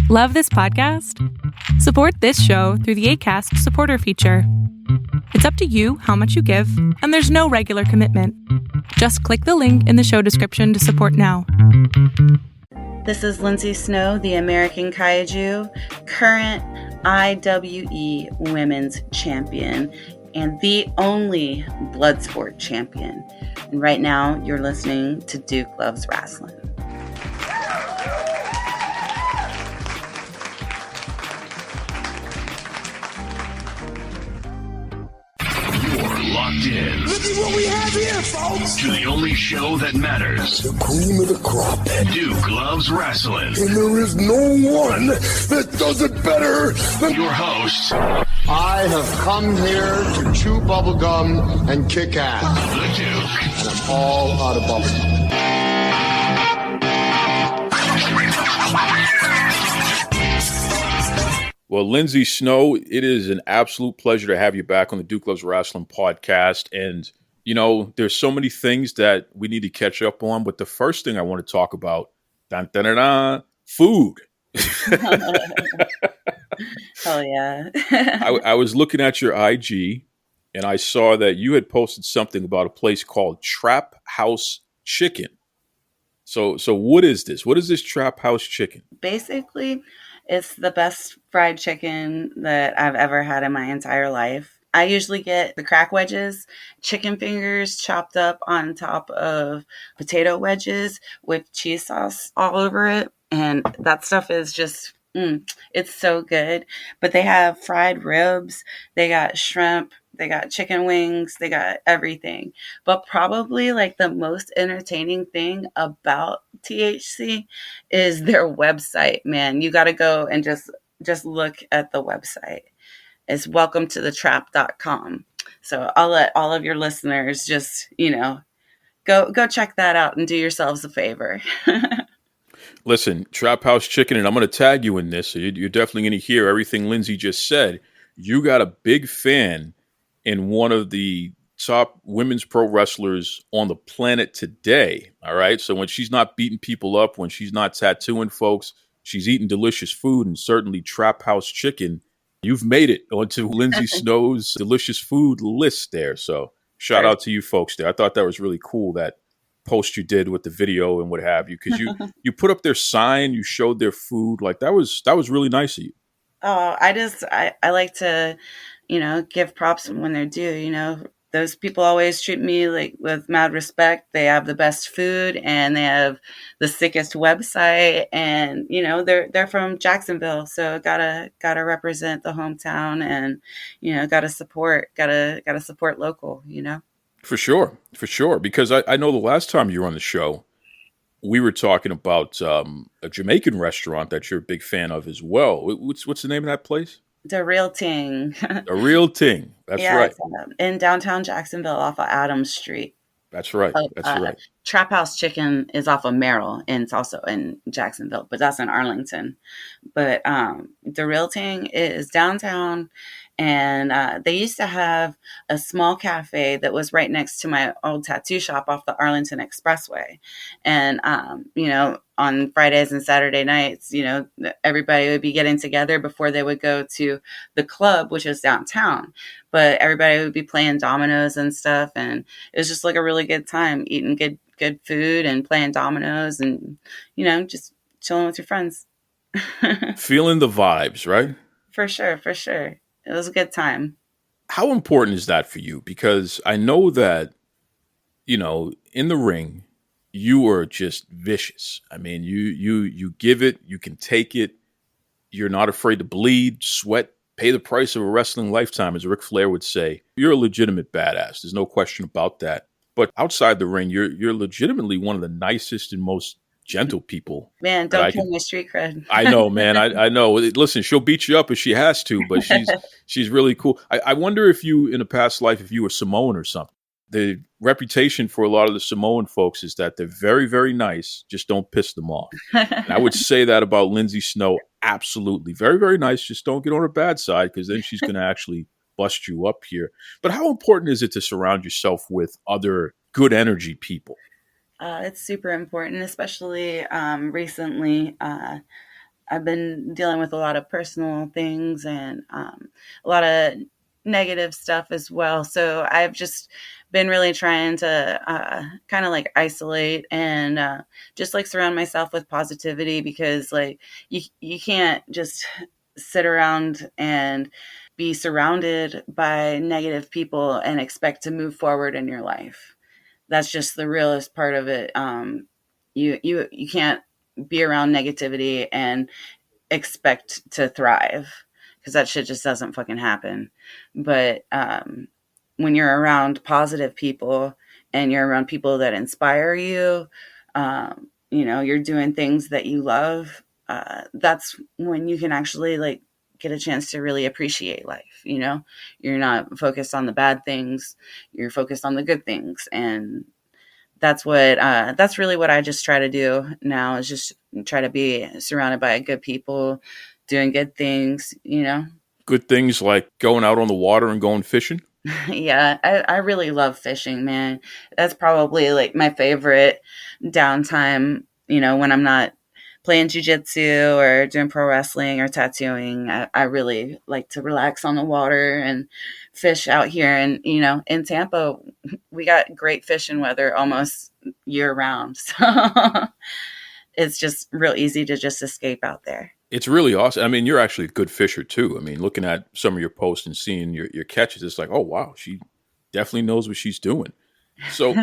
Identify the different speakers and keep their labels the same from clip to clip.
Speaker 1: Love this podcast? Support this show through the Acast supporter feature. It's up to you how much you give, and there's no regular commitment. Just click the link in the show description to support now.
Speaker 2: This is Lindsay Snow, the American Kaiju, current IWE Women's Champion, and the only Bloodsport champion. And right now, you're listening to Duke Loves Rasslin.
Speaker 3: Locked in.
Speaker 4: Look at what we have here, folks.
Speaker 3: To the only show that matters.
Speaker 4: The cream of the crop.
Speaker 3: Duke Loves Rasslin.
Speaker 4: And there is no one that does it better than
Speaker 3: your host.
Speaker 5: I have come here to chew bubblegum and kick ass.
Speaker 3: The Duke.
Speaker 5: And I'm all out of bubblegum.
Speaker 6: Well, Lindsay Snow, it is an absolute pleasure to have you back on the Duke Loves Rasslin podcast. And, you know, there's so many things that we need to catch up on. But the first thing I want to talk about, food.
Speaker 2: Oh, yeah.
Speaker 6: I was looking at your IG and I saw that you had posted something about a place called Trap House Chicken. So what is this? What is this Trap House Chicken?
Speaker 2: Basically, it's the best fried chicken that I've ever had in my entire life. I usually get the crack wedges, chicken fingers chopped up on top of potato wedges with cheese sauce all over it. And that stuff is just, it's so good. But they have fried ribs, they got shrimp, they got chicken wings, they got everything. But probably like the most entertaining thing about THC is their website, man. You got to go and just look at the website. It's welcometothetrap.com. So I'll let all of your listeners just, go check that out and do yourselves a favor.
Speaker 6: Listen, Trap House Chicken, and I'm going to tag you in this. So you're definitely going to hear everything Lindsay just said. You got a big fan in one of the top women's pro wrestlers on the planet today. All right. So when she's not beating people up, when she's not tattooing folks, she's eating delicious food, and certainly Trap House Chicken. You've made it onto Lindsay Snow's delicious food list there. So shout out to you folks there. I thought that was really cool, that post you did with the video and what have you, because you put up their sign, you showed their food. Like that was really nice of you.
Speaker 2: Oh, I like to, give props when they're due. Those people always treat me like with mad respect. They have the best food and they have the sickest website, and they're from Jacksonville, so gotta represent the hometown, and gotta support local.
Speaker 6: For sure. Because I know the last time you were on the show, we were talking about a Jamaican restaurant that you're a big fan of as well. What's the name of that place?
Speaker 2: The Real Ting.
Speaker 6: The Real Ting. That's right.
Speaker 2: In downtown Jacksonville off of Adams Street.
Speaker 6: That's right. That's right.
Speaker 2: Trap House Chicken is off of Merrill, and it's also in Jacksonville, but that's in Arlington. But the Real Ting is downtown, and they used to have a small cafe that was right next to my old tattoo shop off the Arlington Expressway. And, on Fridays and Saturday nights, everybody would be getting together before they would go to the club, which is downtown. But everybody would be playing dominoes and stuff. And it was just like a really good time, eating good food and playing dominoes and, just chilling with your friends.
Speaker 6: Feeling the vibes, right?
Speaker 2: For sure. It was a good time.
Speaker 6: How important is that for you? Because I know that, in the ring, you are just vicious. I mean, you give it, you can take it. You're not afraid to bleed, sweat, pay the price of a wrestling lifetime, as Ric Flair would say. You're a legitimate badass. There's no question about that. But outside the ring, you're legitimately one of the nicest and most gentle people.
Speaker 2: Man, don't kill my street cred.
Speaker 6: I know, man. I know. Listen, she'll beat you up if she has to, but she's really cool. I wonder if you, in a past life, if you were Samoan or something. The reputation for a lot of the Samoan folks is that they're very, very nice. Just don't piss them off. And I would say that about Lindsay Snow. Absolutely. Very, very nice. Just don't get on her bad side, because then she's going to actually bust you up here. But how important is it to surround yourself with other good energy people?
Speaker 2: It's super important, especially recently. I've been dealing with a lot of personal things and a lot of negative stuff as well. So I've just been really trying to kind of like isolate and just like surround myself with positivity, because like you can't just sit around and be surrounded by negative people and expect to move forward in your life. That's just the realest part of it. You can't be around negativity and expect to thrive, because that shit just doesn't fucking happen. But when you're around positive people and you're around people that inspire you, you're doing things that you love, that's when you can actually like get a chance to really appreciate life. You're not focused on the bad things, you're focused on the good things. And that's really what I just try to do now, is just try to be surrounded by good people doing good things.
Speaker 6: Good things like going out on the water and going fishing.
Speaker 2: Yeah, I really love fishing, man. That's probably like my favorite downtime, when I'm not playing jujitsu or doing pro wrestling or tattooing. I really like to relax on the water and fish out here. And, in Tampa, we got great fishing weather almost year round. So it's just real easy to just escape out there.
Speaker 6: It's really awesome. I mean, you're actually a good fisher too. I mean, looking at some of your posts and seeing your catches, it's like, oh wow, she definitely knows what she's doing. So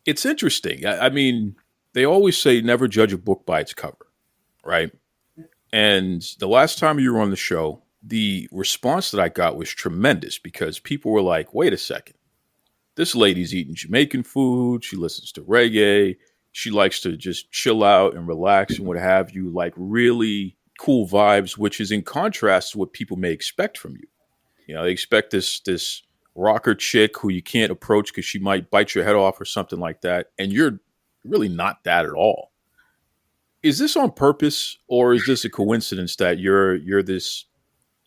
Speaker 6: it's interesting. I mean, they always say never judge a book by its cover, right? And the last time you were on the show, the response that I got was tremendous, because people were like, wait a second, this lady's eating Jamaican food, she listens to reggae, she likes to just chill out and relax and what have you, like really cool vibes, which is in contrast to what people may expect from you. They expect this rocker chick who you can't approach because she might bite your head off or something like that, and you're really not that at all. Is this on purpose, or is this a coincidence that you're this,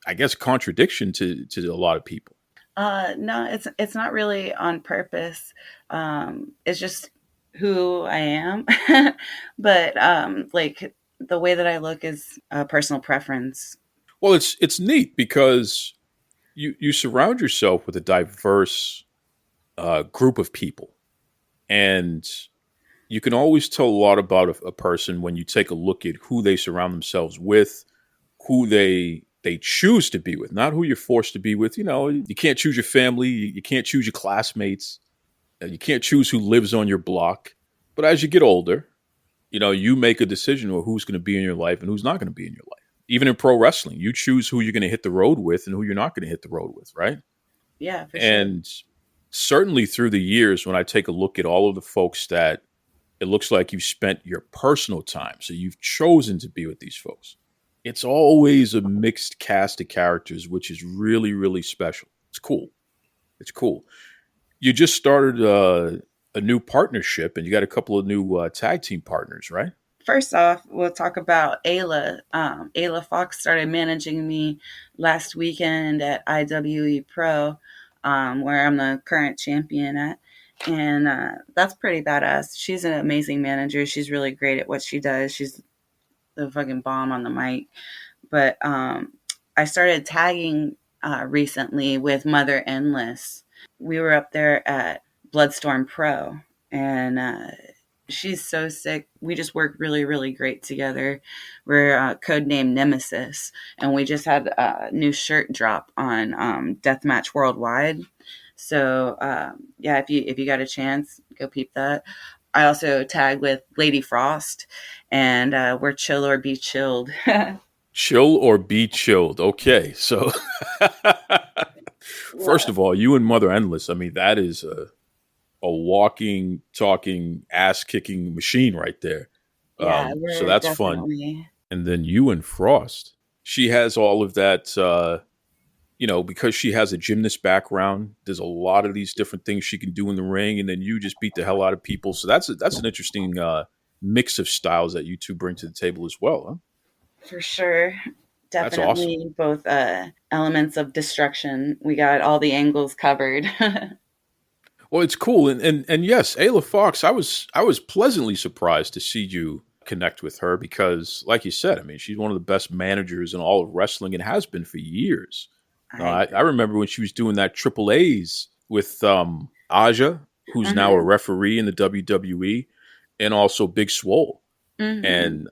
Speaker 6: I guess, contradiction to a lot of people?
Speaker 2: No, it's not really on purpose. It's just who I am. But like the way that I look is a personal preference.
Speaker 6: Well, it's neat because you surround yourself with a diverse group of people, and you can always tell a lot about a person when you take a look at who they surround themselves with, who they choose to be with, not who you're forced to be with. You can't choose your family, you can't choose your classmates, you can't choose who lives on your block. But as you get older, you make a decision on who's going to be in your life and who's not going to be in your life. Even in pro wrestling, you choose who you're going to hit the road with and who you're not going to hit the road with, right?
Speaker 2: Yeah, for sure.
Speaker 6: And certainly through the years, when I take a look at all of the folks that it looks like you've spent your personal time, so you've chosen to be with these folks, it's always a mixed cast of characters, which is really, really special. It's cool. It's cool. You just started a new partnership, and you got a couple of new tag team partners, right?
Speaker 2: First off, we'll talk about Ayla. Ayla Foxx started managing me last weekend at IWE Pro, where I'm the current champion at. And that's pretty badass. She's an amazing manager. She's really great at what she does. She's the fucking bomb on the mic. But I started tagging recently with Mother Endless. We were up there at Bloodstorm Pro, and she's so sick. We just work really, really great together. We're codenamed Nemesis, and we just had a new shirt drop on Deathmatch Worldwide. So yeah, if you got a chance, go peep that. I also tag with Lady Frost, and we're chill or be chilled.
Speaker 6: Chill or be chilled. Okay, so first of all, you and Mother Endless, I mean, that is a walking, talking, ass-kicking machine right there.
Speaker 2: Yeah,
Speaker 6: so that's
Speaker 2: definitely
Speaker 6: fun. And then you and Frost, she has all of that, because she has a gymnast background, there's a lot of these different things she can do in the ring, and then you just beat the hell out of people. So that's an interesting mix of styles that you two bring to the table as well, huh?
Speaker 2: For sure.
Speaker 6: That's
Speaker 2: Definitely
Speaker 6: awesome.
Speaker 2: both elements of destruction. We got all the angles covered.
Speaker 6: Well, it's cool, and yes, Ayla Foxx, I was pleasantly surprised to see you connect with her because, like you said, I mean, she's one of the best managers in all of wrestling and has been for years.
Speaker 2: I
Speaker 6: I remember when she was doing that Triple A's with Aja, who's now a
Speaker 2: Mhm.
Speaker 6: referee in the WWE, and also Big Swole.
Speaker 2: Mhm.
Speaker 6: And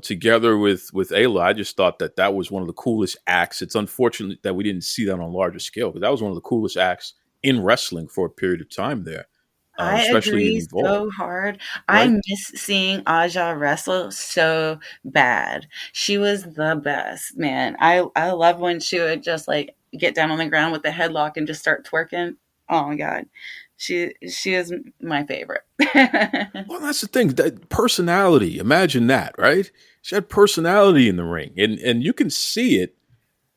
Speaker 6: together with Ayla, I just thought that that was one of the coolest acts. It's unfortunate that we didn't see that on a larger scale, but that was one of the coolest acts in wrestling for a period of time there,
Speaker 2: I
Speaker 6: especially in
Speaker 2: agree
Speaker 6: Evolve,
Speaker 2: so hard. I
Speaker 6: right?
Speaker 2: miss seeing Aja wrestle so bad. She was the best, man. I love when she would just like get down on the ground with the headlock and just start twerking. Oh my god. She is my favorite.
Speaker 6: Well, that's the thing. That personality. Imagine that, right? She had personality in the ring, and you can see it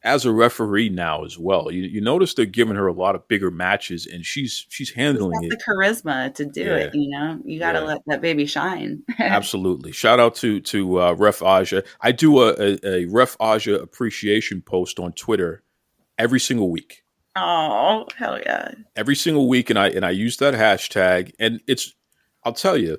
Speaker 6: as a referee now as well. You notice they're giving her a lot of bigger matches, and she's
Speaker 2: She's
Speaker 6: handling
Speaker 2: got the
Speaker 6: it.
Speaker 2: charisma to do it,
Speaker 6: Yeah,
Speaker 2: you know? You got to
Speaker 6: yeah,
Speaker 2: let that baby shine.
Speaker 6: absolutely. Shout out to Ref Aja. I do a Ref Aja appreciation post on Twitter every single week.
Speaker 2: Oh, hell yeah.
Speaker 6: Every single week, and I use that hashtag, and it's. I'll tell you,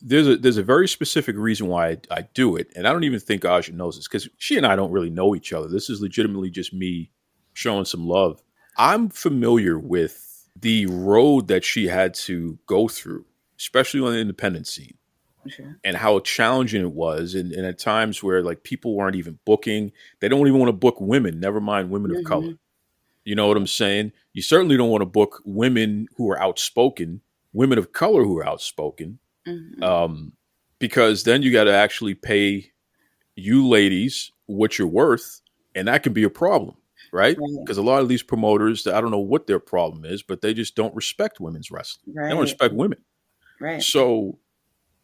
Speaker 6: there's a very specific reason why I do it, and I don't even think Aja knows this because she and I don't really know each other. This is legitimately just me showing some love. I'm familiar with the road that she had to go through, especially on the independent scene,
Speaker 2: Sure.
Speaker 6: and how challenging it was, and at times where like people weren't even booking. They don't even want to book women, never mind women of color.
Speaker 2: Mhm.
Speaker 6: You know what I'm saying? You certainly don't want to book women who are outspoken, women of color who are outspoken,
Speaker 2: Mhm.
Speaker 6: um, because then you got to actually pay you ladies what you're worth, and that can be a problem, right?
Speaker 2: Right.
Speaker 6: Because a lot of these promoters, I don't know what their problem is, but they just don't respect women's wrestling. They don't
Speaker 2: Right.
Speaker 6: respect women.
Speaker 2: Right.
Speaker 6: So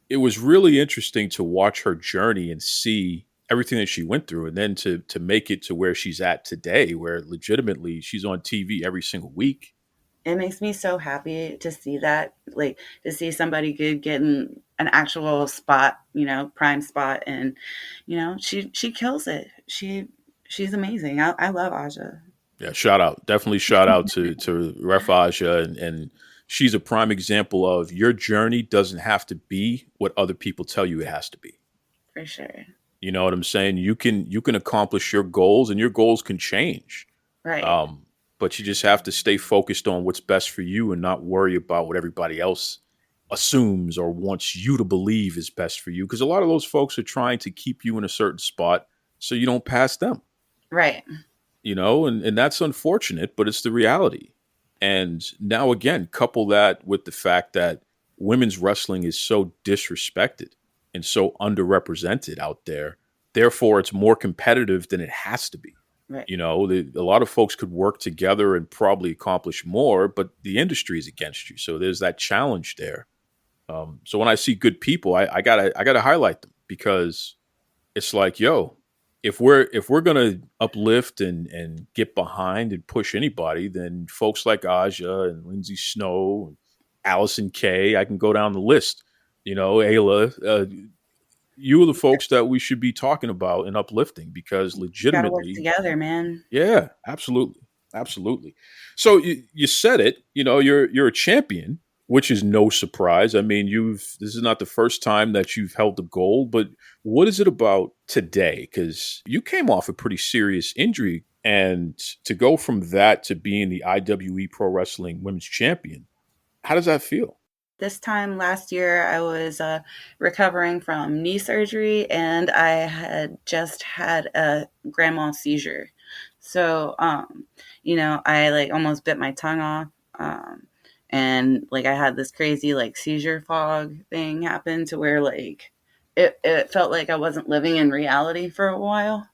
Speaker 6: it was really interesting to watch her journey and see everything that she went through, and then to make it to where she's at today, where legitimately she's on TV every single week.
Speaker 2: It makes me so happy to see that, like to see somebody good getting an actual spot, you know, prime spot, and you know, she kills it. She's amazing. I love Aja.
Speaker 6: Yeah, shout out, definitely shout out to Ref Aja, and she's a prime example of your journey doesn't have to be what other people tell you it has to be.
Speaker 2: For sure.
Speaker 6: You know what I'm saying? You can accomplish your goals, and your goals can change.
Speaker 2: Right.
Speaker 6: Um, but you just have to stay focused on what's best for you and not worry about what everybody else assumes or wants you to believe is best for you. Because a lot of those folks are trying to keep you in a certain spot so you don't pass them.
Speaker 2: Right.
Speaker 6: And that's unfortunate, but it's the reality. And now again, couple that with the fact that women's wrestling is so disrespected and so underrepresented out there. Therefore, it's more competitive than it has to be.
Speaker 2: Right.
Speaker 6: A lot of folks could work together and probably accomplish more, but the industry is against you. So there's that challenge there. So when I see good people, I gotta highlight them because it's like, yo, if we're gonna uplift and get behind and push anybody, then folks like Aja and Lindsay Snow and Allison Kay, I can go down the list. Ayla, you are the folks that we should be talking about and uplifting because
Speaker 2: Got to work
Speaker 6: legitimately,
Speaker 2: together, man.
Speaker 6: yeah, absolutely, absolutely. So you said it. You're a champion, which is no surprise. I mean, this is not the first time that you've held the gold, but what is it about today? Because you came off a pretty serious injury, and to go from that to being the IWE Pro Wrestling Women's Champion, how does that feel?
Speaker 2: This time last year, I was recovering from knee surgery, and I had just had a grand mal seizure. So, you know, I like almost bit my tongue off, and like I had this crazy like seizure fog thing happen to where like it felt like I wasn't living in reality for a while,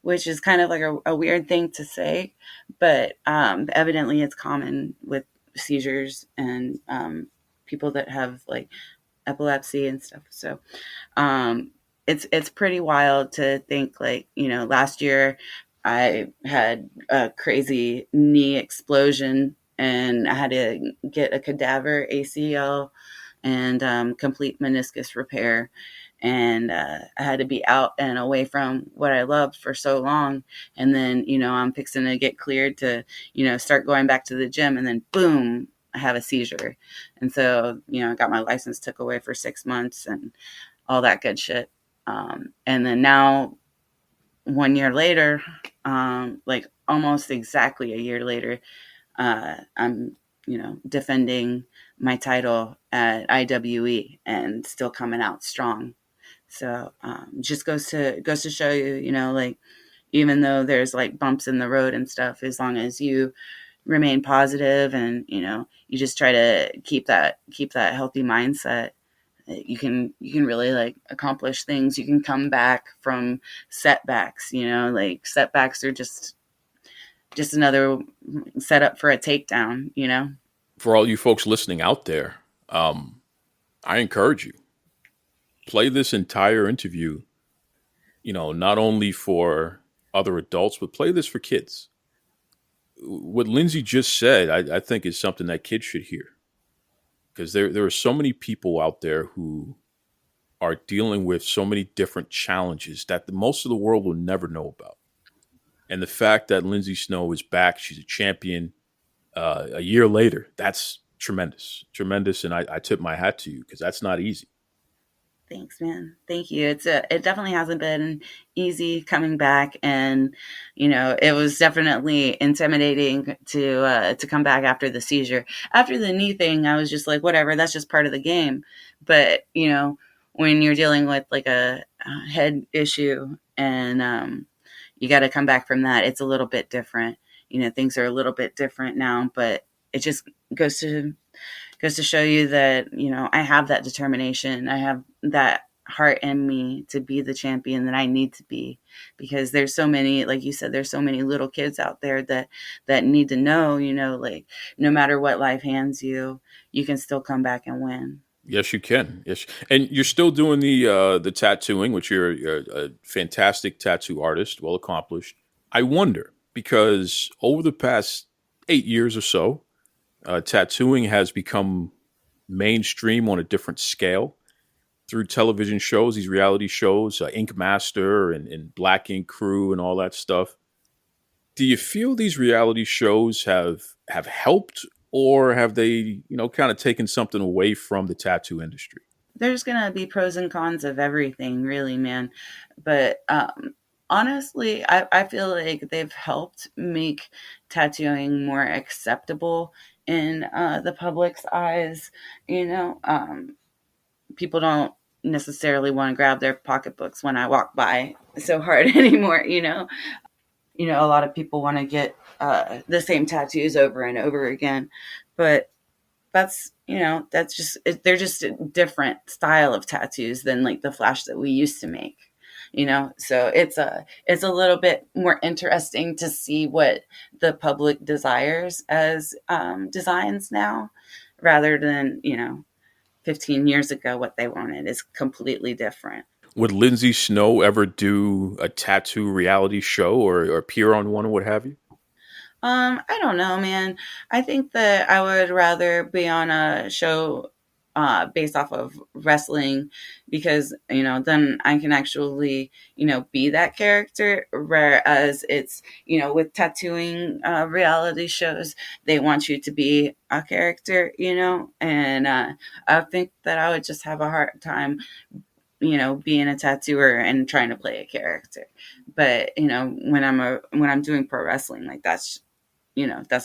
Speaker 2: which is kind of like a weird thing to say, but evidently it's common with seizures and people that have like epilepsy and stuff. So it's pretty wild to think like, you know, last year I had a crazy knee explosion and I had to get a cadaver ACL and complete meniscus repair. And I had to be out and away from what I loved for so long. And then, you know, I'm fixing to get cleared to, you know, start going back to the gym. And then, boom, I have a seizure. And so, you know, I got my license took away for 6 months. And all that good shit. And then now, 1 year later, like almost exactly a year later, I'm, defending my title at IWE and still coming out strong. So just goes to show you, like, even though there's like bumps in the road and stuff, as long as you remain positive and you just try to keep that healthy mindset, you can really like accomplish things. You can come back from setbacks. Like setbacks are just another setup for a takedown.
Speaker 6: For all you folks listening out there, I encourage you, play this entire interview, not only for other adults, but play this for kids. What Lindsay just said, I think is something that kids should hear, because there are so many people out there who are dealing with so many different challenges that most of the world will never know about. And the fact that Lindsay Snow is back, she's a champion a year later, that's tremendous. And I tip my hat to you, because that's not easy.
Speaker 2: Thanks, man. Thank you. It definitely hasn't been easy coming back, and it was definitely intimidating to come back after the seizure. After the knee thing, I was just like, whatever, that's just part of the game. But when you're dealing with like a head issue, and you got to come back from that, it's a little bit different. Things are a little bit different now, but it just goes to show you that, I have that determination. I have that heart in me to be the champion that I need to be, because there's so many, like you said, there's so many little kids out there that need to know, like, no matter what life hands you, you can still come back and win.
Speaker 6: Yes, you can. Yes, and you're still doing the tattooing, which you're a fantastic tattoo artist, well accomplished. I wonder, because over the past 8 years or so, tattooing has become mainstream on a different scale through television shows, these reality shows, Ink Master and Black Ink Crew and all that stuff. Do you feel these reality shows have helped, or have they, kind of taken something away from the tattoo industry?
Speaker 2: There's going to be pros and cons of everything, really, man. But honestly, I feel like they've helped make tattooing more acceptable in the public's eyes. People don't necessarily want to grab their pocketbooks when I walk by so hard anymore. A lot of people want to get the same tattoos over and over again, but that's just, they're just a different style of tattoos than like the flash that we used to make. So it's a little bit more interesting to see what the public desires as designs now, rather than 15 years ago what they wanted is completely different.
Speaker 6: Would Lindsay Snow ever do a tattoo reality show or appear on one, or what have you?
Speaker 2: I don't know, man. I think that I would rather be on a show based off of wrestling, because then I can actually be that character, whereas it's with tattooing reality shows, they want you to be a character, and I think that I would just have a hard time being a tattooer and trying to play a character. But when I'm doing pro wrestling, like that's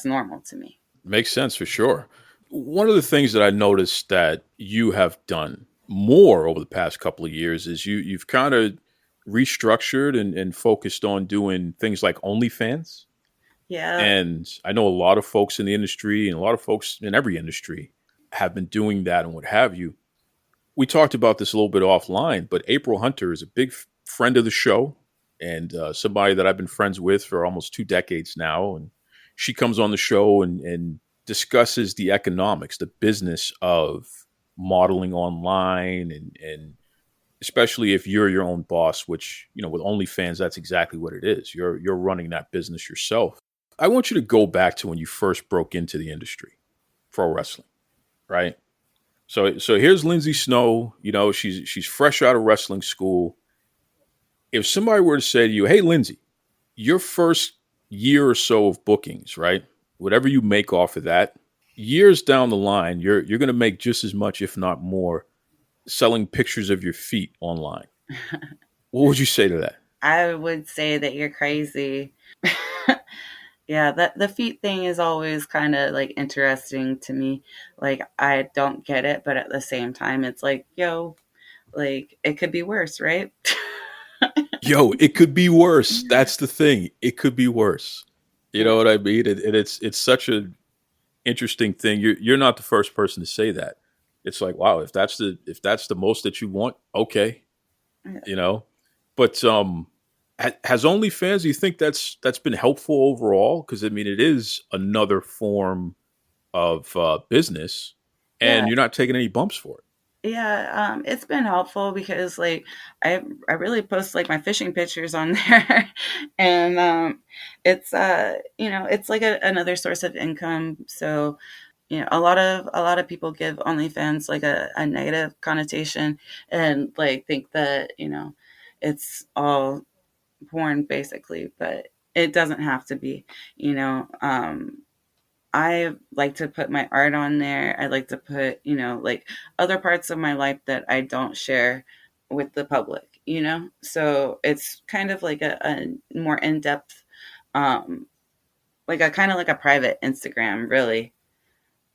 Speaker 2: normal to me.
Speaker 6: Makes sense, for sure. One of the things that I noticed that you have done more over the past couple of years is you've kind of restructured and focused on doing things like OnlyFans.
Speaker 2: Yeah.
Speaker 6: And I know a lot of folks in the industry, and a lot of folks in every industry have been doing that and what have you. We talked about this a little bit offline, but April Hunter is a big friend of the show, and somebody that I've been friends with for almost 2 decades now. And she comes on the show and discusses the economics, the business of modeling online, and especially if you're your own boss, which, with OnlyFans, that's exactly what it is. You're running that business yourself. I want you to go back to when you first broke into the industry, pro wrestling, right? So here's Lindsay Snow. She's fresh out of wrestling school. If somebody were to say to you, "Hey, Lindsay, your first year or so of bookings, right? Whatever you make off of that, years down the line, you're going to make just as much, if not more, selling pictures of your feet online. What would you say to that?
Speaker 2: I would say that you're crazy. Yeah, that the feet thing is always kind of like interesting to me. Like I don't get it, but at the same time it's like, yo, like it could be worse, right?
Speaker 6: Yo, it could be worse. That's the thing. It could be worse. You know what I mean? And it's such an interesting thing. You're not the first person to say that. It's like, wow, if that's the most that you want, okay, you know. But has OnlyFans? Do you think that's been helpful overall? Because I mean, it is another form of business,
Speaker 2: Yeah.
Speaker 6: and you're not taking any bumps for it.
Speaker 2: Yeah, it's been helpful because like I really post like my fishing pictures on there, and it's it's like another source of income. So a lot of people give OnlyFans like a negative connotation and like think that it's all porn basically, but it doesn't have to be. You know, I like to put my art on there. I like to put, like other parts of my life that I don't share with the public. So it's kind of like a more in depth, like a kind of like a private Instagram, really.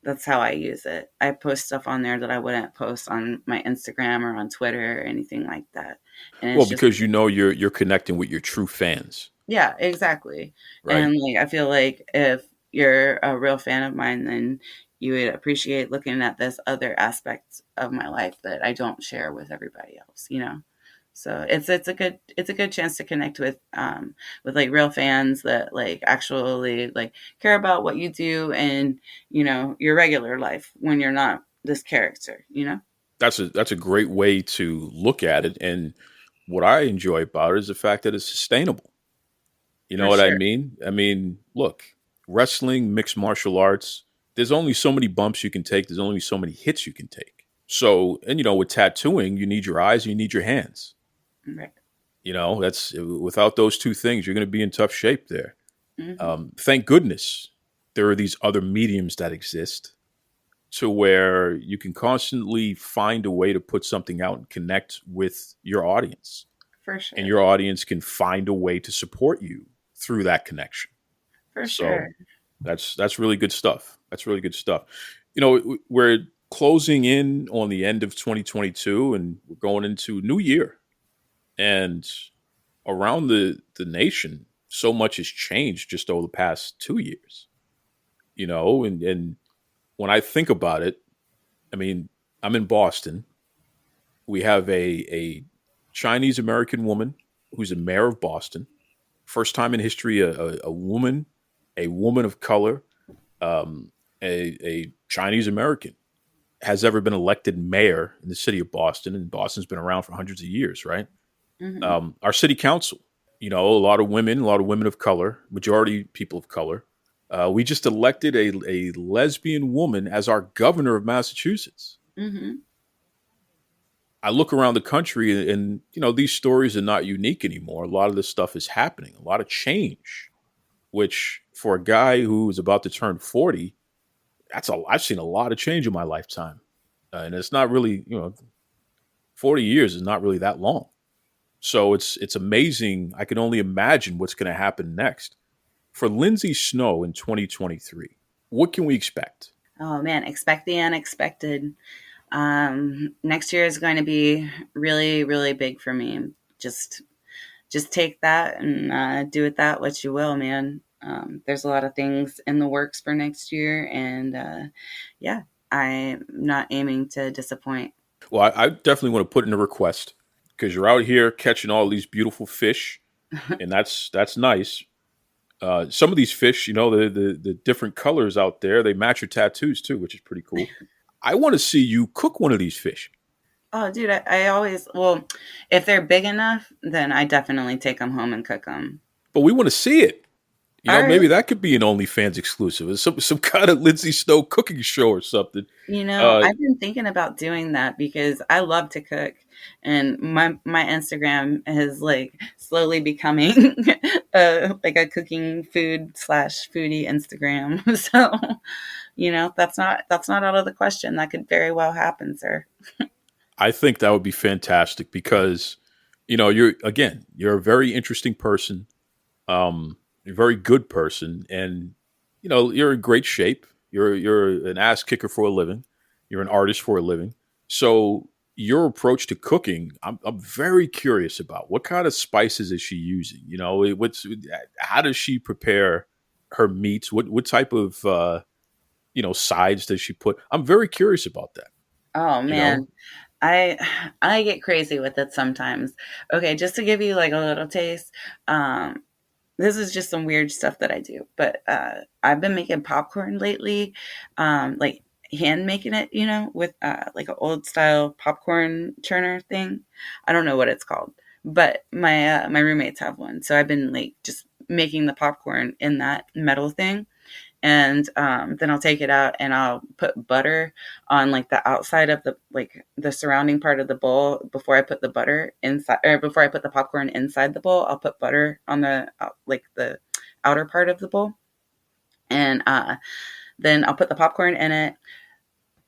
Speaker 2: That's how I use it. I post stuff on there that I wouldn't post on my Instagram or on Twitter or anything like that. And
Speaker 6: Well,
Speaker 2: it's just,
Speaker 6: because you know you're connecting with your true fans,
Speaker 2: yeah, exactly.
Speaker 6: right?
Speaker 2: And like I feel like if you're a real fan of mine, then you would appreciate looking at this other aspect of my life that I don't share with everybody else. So it's a good chance to connect with like real fans that like actually like care about what you do and your regular life when you're not this character.
Speaker 6: That's a great way to look at it. And what I enjoy about it is the fact that it's sustainable. You know
Speaker 2: For
Speaker 6: what I
Speaker 2: sure.
Speaker 6: mean? I mean, look, wrestling, mixed martial arts, there's only so many bumps you can take, there's only so many hits you can take. So, and with tattooing, you need your eyes and you need your hands.
Speaker 2: Right.
Speaker 6: That's without those two things, you're going to be in tough shape there.
Speaker 2: Hmm.
Speaker 6: Thank goodness there are these other mediums that exist to where you can constantly find a way to put something out and connect with your audience.
Speaker 2: For
Speaker 6: And
Speaker 2: sure.
Speaker 6: your audience can find a way to support you through that connection.
Speaker 2: For
Speaker 6: So
Speaker 2: sure.
Speaker 6: that's really good stuff. That's really good stuff. We're closing in on the end of 2022 and we're going into new year. And around the nation, so much has changed just over the past 2 years. And when I think about it, I mean, I'm in Boston. We have a Chinese American woman who's a mayor of Boston. First time in history, a woman of color, um, a Chinese American has ever been elected mayor in the city of Boston. And Boston's been around for hundreds of years, right?
Speaker 2: Hmm.
Speaker 6: Our city council, a lot of women of color, majority people of color. We just elected a lesbian woman as our governor of Massachusetts.
Speaker 2: Hmm.
Speaker 6: I look around the country and these stories are not unique anymore. A lot of this stuff is happening, a lot of change, which for a guy who is about to turn 40, I've seen a lot of change in my lifetime. And it's not really, 40 years is not really that long. So it's amazing. I can only imagine what's going to happen next. For Lindsay Snow in 2023, what can we expect?
Speaker 2: Oh man, expect the unexpected. Next year is going to be really, really big for me. Just, just take that and do with that what you will, man. There's a lot of things in the works for next year, and yeah, I'm not aiming to disappoint.
Speaker 6: Well, I definitely want to put in a request because you're out here catching all these beautiful fish, and that's nice. Some of these fish, the different colors out there, they match your tattoos too, which is pretty cool. I want to see you cook one of these fish.
Speaker 2: Oh, dude, I always, well, if they're big enough, then I definitely take them home and cook them.
Speaker 6: But we want to see it.
Speaker 2: All
Speaker 6: Maybe
Speaker 2: right.
Speaker 6: that could be an OnlyFans exclusive. It's some kind of Lindsay Snow cooking show or something. Uh,
Speaker 2: I've been thinking about doing that because I love to cook, and my Instagram is like slowly becoming like a cooking food slash foodie Instagram. So, that's not out of the question. That could very well happen, sir.
Speaker 6: I think that would be fantastic because, you're a very interesting person. You're a very good person, and you're in great shape. You're an ass kicker for a living. You're an artist for a living. So your approach to cooking, I'm very curious about. What kind of spices is she using? How does she prepare her meats? What type of sides does she put? I'm very curious about that.
Speaker 2: Oh
Speaker 6: You know,
Speaker 2: man, I I get crazy with it sometimes. Okay, just to give you like a little taste, um, this is just some weird stuff that I do, but I've been making popcorn lately, like hand making it, with like an old style popcorn churner thing. I don't know what it's called, but my roommates have one, so I've been like just making the popcorn in that metal thing, and then I'll take it out and I'll put butter on like the outside of the surrounding part of the bowl before I put the butter inside, or before I put the popcorn inside the bowl. I'll put butter on the outer part of the bowl, and then I'll put the popcorn in it,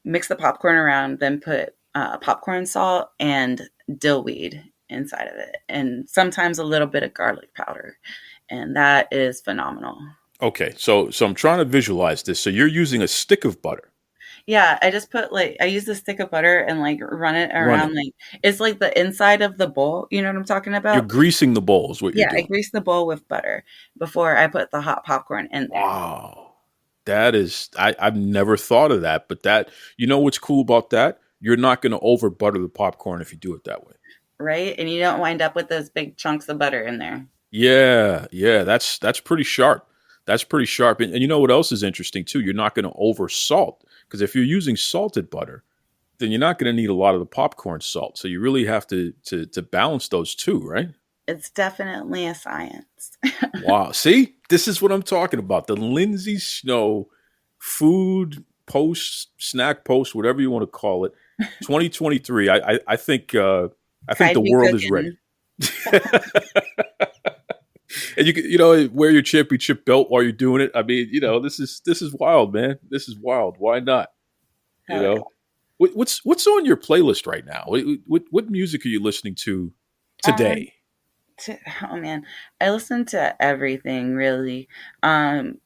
Speaker 2: mix the popcorn around, then put popcorn salt and dill weed inside of it, and sometimes a little bit of garlic powder, and that is phenomenal.
Speaker 6: okay, so I'm trying to visualize this. So you're using a stick of butter,
Speaker 2: Yeah, I just put I use the stick of butter and like run it
Speaker 6: run it.
Speaker 2: around, like it's like the inside of the bowl. You know what I'm talking
Speaker 6: You're
Speaker 2: about?
Speaker 6: greasing the bowl is what you're
Speaker 2: Yeah, I
Speaker 6: doing.
Speaker 2: grease the bowl with butter before I put the hot popcorn in there,
Speaker 6: Wow. That is, I've never thought of that, but what's cool about that? You're not going to over butter the popcorn if you do it that way.
Speaker 2: right? And you don't wind up with those big chunks of butter in there.
Speaker 6: Yeah, yeah, that's pretty sharp. That's pretty sharp. And you know what else is interesting too? You're not going to over salt because if you're using salted butter, then you're not going to need a lot of the popcorn salt. So you really have to balance those two, right?
Speaker 2: It's definitely a science.
Speaker 6: Wow. See, this is what I'm talking about. The Lindsay Snow food post, snack post, whatever you want to call it. 2023. I think the
Speaker 2: Kaiju
Speaker 6: world is ready.
Speaker 2: cooking.
Speaker 6: And wear your championship belt while you're doing it. I mean, this is wild, man. This is wild. Why not? You
Speaker 2: Hell
Speaker 6: know, what's on your playlist right now? What music are you listening to
Speaker 2: yeah.
Speaker 6: today?
Speaker 2: Oh man, I listen to everything really. I've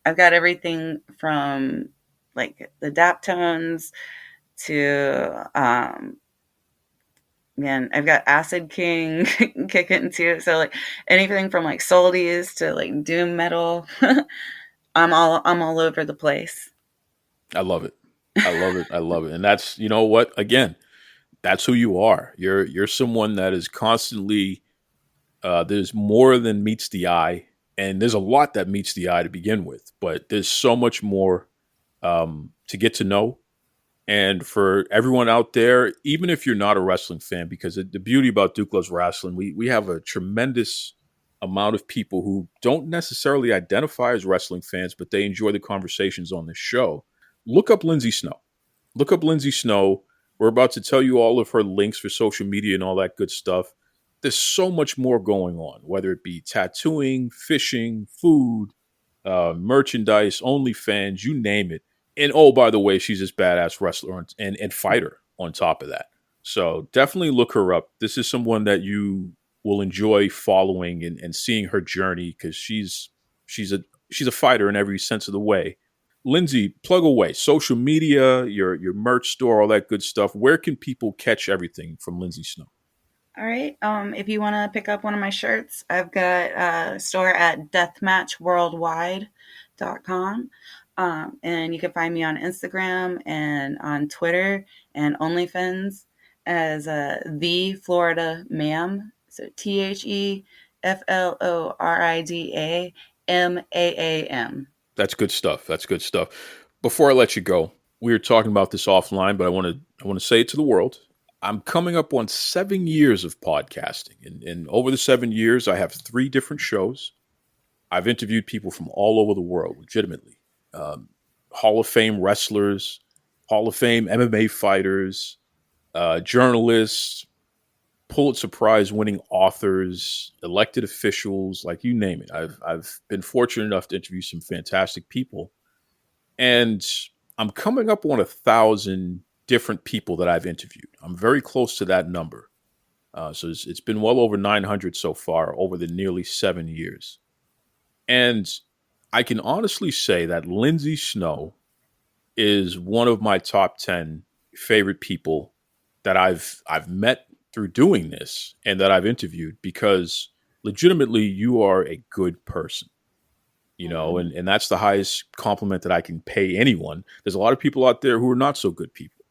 Speaker 2: got everything from like the Daptones to man, I've got Acid King kicking too. So like anything from like soldies to like doom metal. I'm all over the place.
Speaker 6: I love it. I love it. I love it. And that's, you know what? Again, that's who you are. You're someone that is constantly there's more than meets the eye, and there's a lot that meets the eye to begin with, but there's so much more to get to know. And for everyone out there, even if you're not a wrestling fan, because the beauty about Duke Loves Wrestling, we have a tremendous amount of people who don't necessarily identify as wrestling fans, but they enjoy the conversations on this show. Look up Lindsay Snow. Look up Lindsay Snow. We're about to tell you all of her links for social media and all that good stuff. There's so much more going on, whether it be tattooing, fishing, food, merchandise, OnlyFans, you name it. And oh, by the way, she's this badass wrestler and fighter on top of that. So definitely look her up. This is someone that you will enjoy following and seeing her journey because she's a fighter in every sense of the way. Lindsay, plug away. Social media, your merch store, all that good stuff. Where can people catch everything from Lindsay Snow?
Speaker 2: All right. If you want to pick up one of my shirts, I've got a store at deathmatchworldwide.com. And you can find me on Instagram and on Twitter and OnlyFans as the Florida Ma'am. So TheFloridaMaam.
Speaker 6: That's good stuff. That's good stuff. Before I let you go, we were talking about this offline, but I want to say it to the world. I'm coming up on 7 years of podcasting, and over the 7 years, I have 3 different shows. I've interviewed people from all over the world, legitimately. Hall of Fame wrestlers, Hall of Fame MMA fighters, journalists, Pulitzer Prize winning authors, elected officials, like you name it. I've been fortunate enough to interview some fantastic people, and I'm coming up on 1,000 different people that I've interviewed. I'm very close to that number. So it's been well over 900 so far over the nearly 7 years. And I can honestly say that Lindsay Snow is one of my top 10 favorite people that I've met through doing this and that I've interviewed, because legitimately you are a good person, you know, and that's the highest compliment that I can pay anyone. There's a lot of people out there who are not so good people.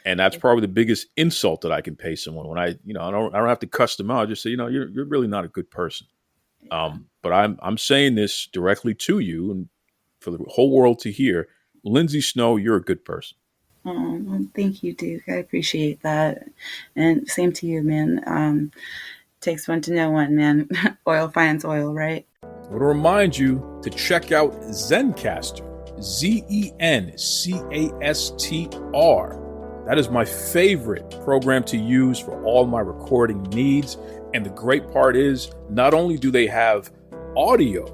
Speaker 6: And that's probably the biggest insult that I can pay someone when I don't have to cuss them out. I just say, you're really not a good person. But I'm saying this directly to you and for the whole world to hear. Lindsay Snow, you're a good person.
Speaker 2: Oh, well, thank you, Duke. I appreciate that. And same to you, man. Takes one to know one, man. Oil finds oil, right?
Speaker 6: I want to remind you to check out Zencastr, Zencastr. That is my favorite program to use for all my recording needs. And the great part is, not only do they have audio,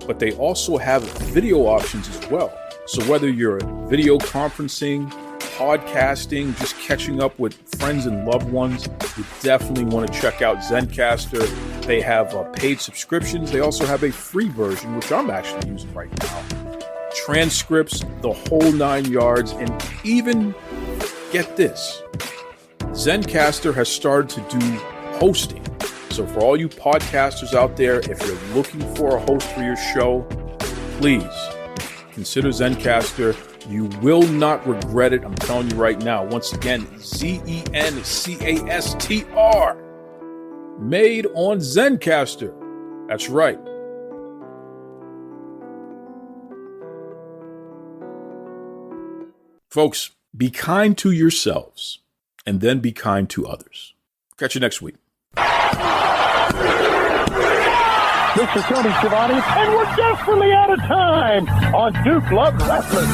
Speaker 6: but they also have video options as well. So whether you're video conferencing, podcasting, just catching up with friends and loved ones, you definitely want to check out Zencastr. They have paid subscriptions. They also have a free version, which I'm actually using right now. Transcripts, the whole 9 yards, and even, get this, Zencastr has started to do hosting. So for all you podcasters out there, if you're looking for a host for your show, please consider Zencastr. You will not regret it. I'm telling you right now. Once again, Zencastr. Made on Zencastr. That's right. Folks, be kind to yourselves and then be kind to others. Catch you next week.
Speaker 7: This is Tony Schiavone, and we're desperately out of time on Duke Loves Wrestling.